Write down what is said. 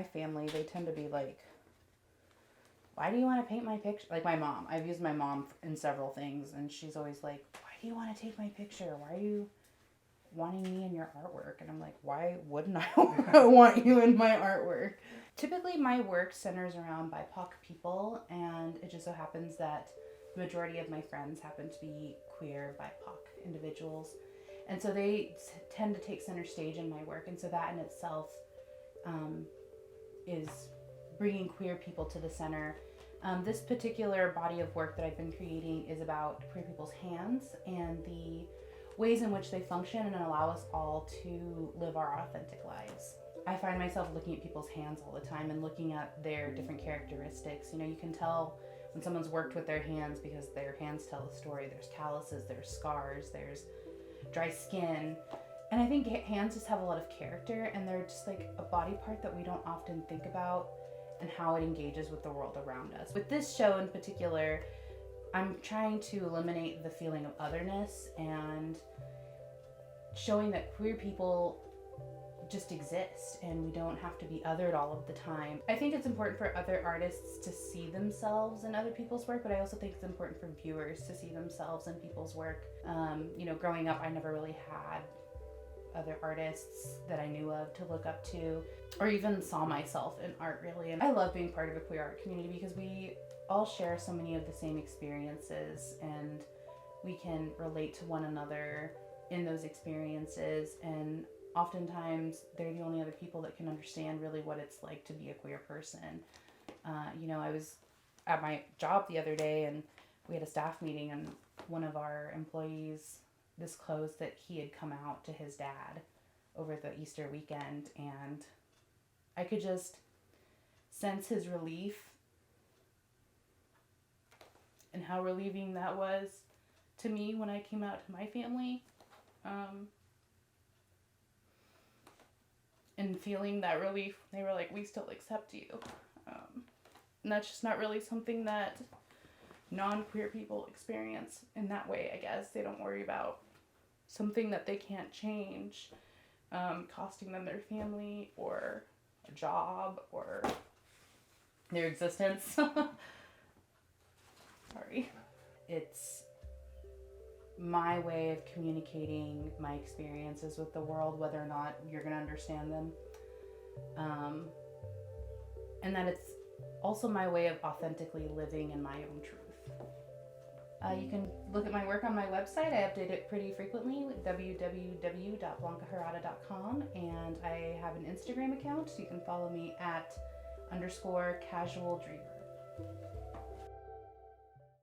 my family, they tend to be like, why do you want to paint my picture? Like my mom, I've used my mom in several things, and she's always like, why do you want to take my picture? Why are you wanting me in your artwork? And I'm like, why wouldn't I want you in my artwork? Typically, my work centers around BIPOC people, and it just so happens that the majority of my friends happen to be queer BIPOC individuals. And so they tend to take center stage in my work. And so that in itself is bringing queer people to the center. This particular body of work that I've been creating is about queer people's hands and the ways in which they function and allow us all to live our authentic lives. I find myself looking at people's hands all the time and looking at their different characteristics. You know, you can tell when someone's worked with their hands because their hands tell a story. There's calluses, there's scars, there's dry skin. And I think hands just have a lot of character, and they're just like a body part that we don't often think about and how it engages with the world around us. With this show in particular, I'm trying to eliminate the feeling of otherness and showing that queer people just exist and we don't have to be othered all of the time. I think it's important for other artists to see themselves in other people's work, but I also think it's important for viewers to see themselves in people's work. You know, growing up, I never really had other artists that I knew of to look up to, or even saw myself in art really. And I love being part of a queer art community because we all share so many of the same experiences and we can relate to one another in those experiences, and oftentimes they're the only other people that can understand really what it's like to be a queer person. You know, I was at my job the other day and we had a staff meeting, and one of our employees disclosed that he had come out to his dad over the Easter weekend, and I could just sense his relief and how relieving that was to me when I came out to my family. And feeling that relief, they were like, we still accept you. And that's just not really something that non-queer people experience in that way, I guess. They don't worry about something that they can't change, costing them their family or a job or their existence. Sorry. It's my way of communicating my experiences with the world, whether or not you're going to understand them. And that it's also my way of authentically living in my own truth. You can look at my work on my website. I update it pretty frequently with www.blancaherrada.com, and I have an Instagram account, so you can follow me at _casualdreamer.